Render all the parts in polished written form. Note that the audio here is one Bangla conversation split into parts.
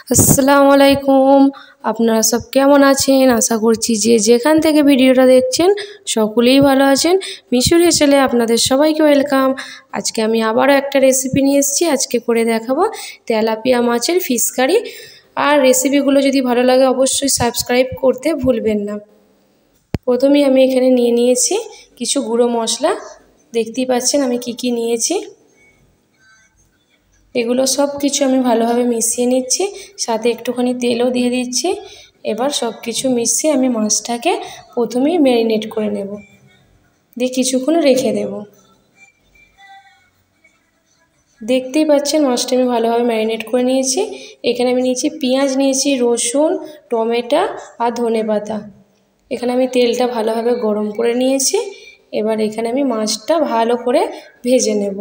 আসসালামু আলাইকুম। আপনারা সব কেমন আছেন? আশা করছি যে যেখান থেকে ভিডিওটা দেখছেন সকলেই ভালো আছেন। মিশুর হেসেলে আপনাদের সবাইকে ওয়েলকাম। আজকে আমি আবারও একটা রেসিপি নিয়ে এসেছি। আজকে করে দেখাবো তেলাপিয়া মাছের ফিশ কারি। আর রেসিপিগুলো যদি ভালো লাগে অবশ্যই সাবস্ক্রাইব করতে ভুলবেন না। প্রথমেই আমি এখানে নিয়ে নিয়েছি কিছু গুঁড়ো মশলা। দেখতেই পাচ্ছেন আমি কি নিয়েছি। এগুলো সব কিছু আমি ভালোভাবে মিশিয়ে নিচ্ছি, সাথে একটুখানি তেলও দিয়ে দিচ্ছি। এবার সব কিছু মিশিয়ে আমি মাছটাকে প্রথমেই ম্যারিনেট করে নেব, দিয়ে কিছুক্ষণ রেখে দেব। দেখতেই পাচ্ছেন মাছটা আমি ভালোভাবে ম্যারিনেট করে নিয়েছি। এখানে আমি নিয়েছি পেঁয়াজ, নিয়েছি রসুন, টমেটো আর ধনেপাতা। এখানে আমি তেলটা ভালোভাবে গরম করে নিয়েছি। এবার এখানে আমি মাছটা ভালো করে ভেজে নেব।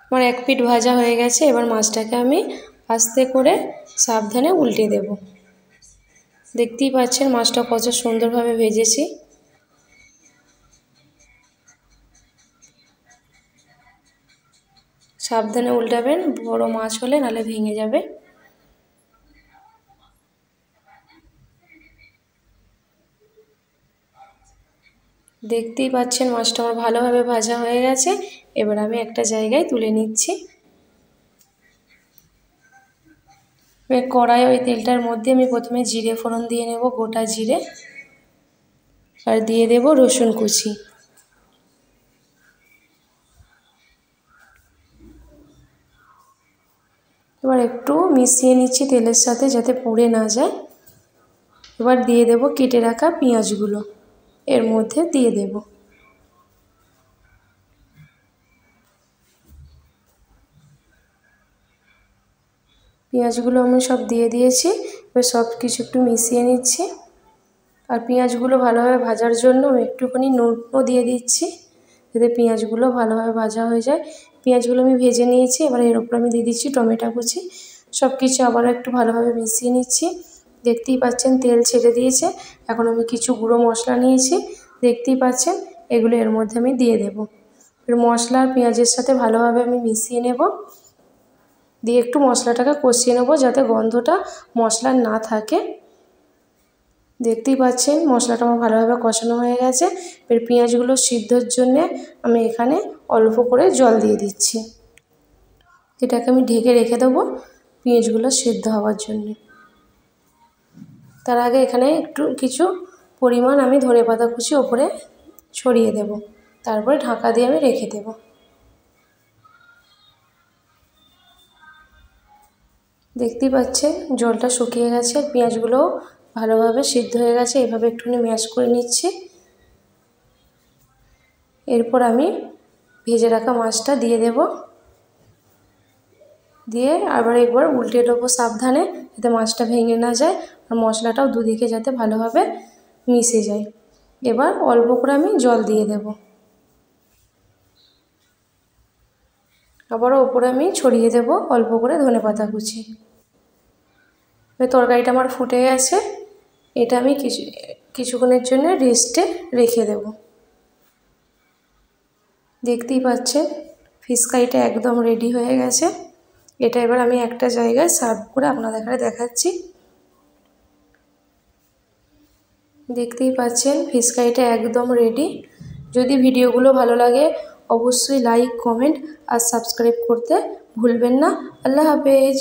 আমার এক পিঠ ভাজা হয়ে গেছে। এবার মাছটাকে আমি আস্তে করে সাবধানে উল্টে দেব। দেখতেই পাচ্ছেন মাছটা কত সুন্দরভাবে ভেজেছি। সাবধানে উল্টাবেন, বড় মাছ হলে নাহলে ভেঙে যাবে। দেখতেই পাচ্ছেন মাছটা আমার ভালোভাবে ভাজা হয়ে গেছে। এবার আমি একটা জায়গায় তুলে নিচ্ছি। কড়াই ওই তেলটার মধ্যে আমি প্রথমে জিরে ফোড়ন দিয়ে নেব, গোটা জিরে, আর দিয়ে দেব রসুন কুচি। এবার একটু মিশিয়ে নিচ্ছি তেলের সাথে যাতে পুড়ে না যায়। এবার দিয়ে দেব কেটে রাখা পেঁয়াজগুলো, এর মধ্যে দিয়ে দেব। পেঁয়াজগুলো আমি সব দিয়ে দিয়েছি। এবার সব কিছু একটু মিশিয়ে নিচ্ছি। আর পেঁয়াজগুলো ভালোভাবে ভাজার জন্য আমি একটুখানি নুনও দিয়ে দিচ্ছি, যাতে পেঁয়াজগুলো ভালোভাবে ভাজা হয়ে যায়। পেঁয়াজগুলো আমি ভেজে নিয়েছি। এবার এর উপর আমি দিয়ে দিচ্ছি টমেটো কুচি। সব কিছু আবারও একটু ভালোভাবে মিশিয়ে নিচ্ছি। দেখতেই পাচ্ছেন তেল ছেড়ে দিয়েছে। এখন আমি কিছু গুঁড়ো মশলা নিয়েছি, দেখতেই পাচ্ছেন, এগুলো এর মধ্যে আমি দিয়ে দেব। এর মশলা আর পেঁয়াজের সাথে ভালোভাবে আমি মিশিয়ে নেব, দিয়ে একটু মশলাটাকে কষিয়ে নেব যাতে গন্ধটা মশলার না থাকে। দেখতেই পাচ্ছেন মশলাটা আমার ভালোভাবে কষানো হয়ে গেছে। এর পেঁয়াজগুলো সিদ্ধর জন্যে আমি এখানে অল্প করে জল দিয়ে দিচ্ছি। এটাকে আমি ঢেকে রেখে দেবো পেঁয়াজগুলো সিদ্ধ হওয়ার জন্যে। তার আগে এখানে একটু কিছু পরিমাণ আমি ধনেপাতা কুচি ওপরে ছড়িয়ে দেব, তারপরে ঢাকা দিয়ে আমি রেখে দেব। দেখতেই পাচ্ছেন জলটা শুকিয়ে গেছে, পেঁয়াজগুলোও ভালোভাবে সিদ্ধ হয়ে গেছে। এভাবে একটুখানি ম্যাশ করে নিচ্ছি। এরপর আমি ভেজে রাখা মাছটা দিয়ে দেব, দিয়ে আবার একবার উল্টে দেবো সাবধানে, যাতে মাছটা ভেঙে না যায় আর মশলাটাও দুদিকে যাতে ভালোভাবে মিশে যায়। এবার অল্প করে আমি জল দিয়ে দেব। আবারও ওপরে আমি ছড়িয়ে দেব অল্প করে ধনেপাতা কুচি। তরকারিটা আমার ফুটে গেছে। এটা আমি কিছুক্ষণের জন্য রেস্টে রেখে দেব। দেখতেই পাচ্ছেন ফিশ কারিটা একদম রেডি হয়ে গেছে। এটা এবার আমি একটা জায়গায় সার্ভ করে আপনাদের দেখাচ্ছি। দেখতেই পাচ্ছেন ফিশ কারিটা একদম রেডি। যদি ভিডিওগুলো ভালো লাগে অবশ্যই লাইক, কমেন্ট আর সাবস্ক্রাইব করতে ভুলবেন না। আল্লাহ হাফেজ।